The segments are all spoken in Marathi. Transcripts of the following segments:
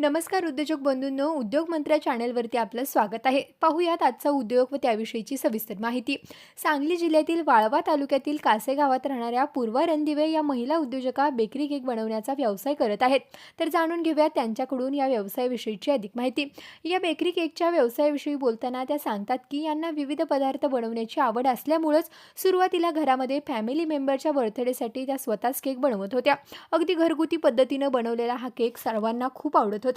नमस्कार उद्योजक बंधूंनो, उद्योग मंत्र्या चॅनलवरती आपलं स्वागत आहे. पाहूयात आजचा उद्योग व त्याविषयीची सविस्तर माहिती. सांगली जिल्ह्यातील वाळवा तालुक्यातील कासे गावात राहणाऱ्या पूर्वा रणदिवे या महिला उद्योजका बेकरी केक बनवण्याचा व्यवसाय करत आहेत. तर जाणून घेऊयात त्यांच्याकडून या व्यवसायाविषयीची अधिक माहिती. या बेकरी केकच्या व्यवसायाविषयी बोलताना त्या सांगतात की यांना विविध पदार्थ बनवण्याची आवड असल्यामुळेच सुरुवातीला घरामध्ये फॅमिली मेंबरच्या बर्थडेसाठी त्या स्वतःच केक बनवत होत्या. अगदी घरगुती पद्धतीनं बनवलेला हा केक सर्वांना खूप आवडत होता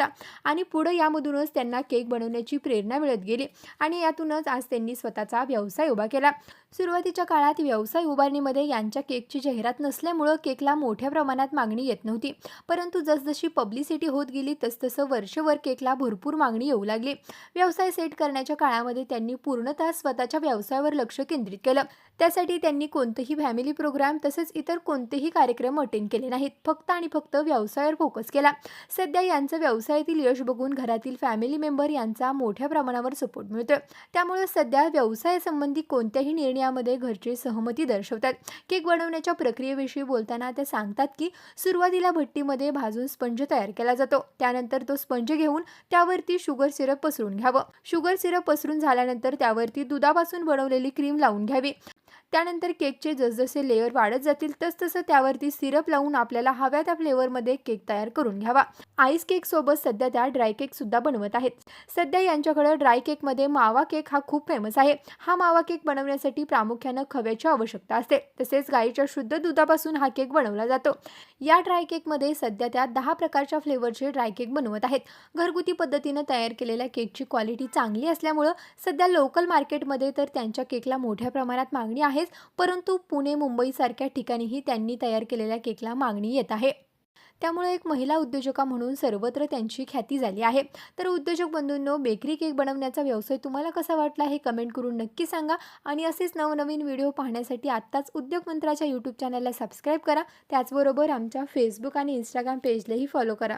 आणि पुढे यामधूनच त्यांना केक बनवण्याची प्रेरणा मिळत गेली आणि यातूनच आज त्यांनी स्वतःचा व्यवसाय उभा केला. सुरुवातीच्या काळात व्यवसाय उभारणीमध्ये यांच्या केकची जाहिरात नसल्यामुळे केकला मोठ्या प्रमाणात मागणी येत नव्हती, परंतु जसजशी पब्लिसिटी होत गेली तसतसं वर्षभर केकला भरपूर मागणी येऊ लागली. व्यवसाय सेट करण्याच्या काळामध्ये त्यांनी पूर्णतः स्वतःच्या व्यवसायावर लक्ष केंद्रित केलं. त्यासाठी त्यांनी कोणतेही फॅमिली प्रोग्राम तसेच इतर कोणतेही कार्यक्रम अटेंड केले नाहीत, फक्त आणि फक्त व्यवसायावर फोकस केला. सध्या यांचं व्यवसायातील यश बघून घरातील फॅमिली मेंबर यांचा मोठ्या प्रमाणावर सपोर्ट मिळतोय. त्यामुळे सध्या व्यवसायासंबंधी कोणत्याही निर्णयामध्ये घरचे सहमती दर्शवतात. केक बनवण्याच्या प्रक्रियेविषयी बोलताना ते सांगतात की सुरुवातीला भट्टीमध्ये भाजून स्पंज तयार केला जातो. त्यानंतर तो स्पंज घेऊन त्यावरती शुगर सिरप पसरून घ्यावं. शुगर सिरप पसरून झाल्यानंतर त्यावरती दुधापासून बनवलेली क्रीम लावून घ्यावी. त्यानंतर केकचे जसजसे लेयर वाढत जातील तसतसं त्यावरती सिरप लावून आपल्याला हव्या त्या फ्लेवरमध्ये केक तयार करून घ्यावा. आईस केक सोबत सध्या त्या ड्राय केक सुद्धा बनवत आहेत. सध्या यांच्याकडे ड्राय केकमध्ये मावा केक हा खूप फेमस आहे. हा मावा केक बनवण्यासाठी प्रामुख्याने खव्याची आवश्यकता असते. तसेच गाईच्या शुद्ध दुधापासून हा केक बनवला जातो. या ड्राय केकमध्ये सध्या त्या 10 प्रकारच्या फ्लेवरचे ड्राय केक बनवत आहेत. घरगुती पद्धतीने तयार केलेल्या केकची क्वालिटी चांगली असल्यामुळे सध्या लोकल मार्केटमध्ये तर त्यांच्या केकला मोठ्या प्रमाणात मागणी आहे, परंतु पुणे मुंबई सारख्या ठिकाणीही त्यांनी तयार केलेल्या केकला मागणी येत आहे. त्यामुळे एक महिला उद्योजका म्हणून सर्वत्र त्यांची ख्याती झाली आहे. तर उद्योजक बंधूंनो, बेकरी केक बनवण्याचा व्यवसाय तुम्हाला कसा वाटला हे कमेंट करून नक्की सांगा आणि असेच नवनवीन व्हिडिओ पाहण्यासाठी आत्ताच उद्योग मंत्राच्या यूट्यूब चॅनलला सबस्क्राईब करा. त्याचबरोबर आमच्या फेसबुक आणि इंस्टाग्राम पेजलाही फॉलो करा.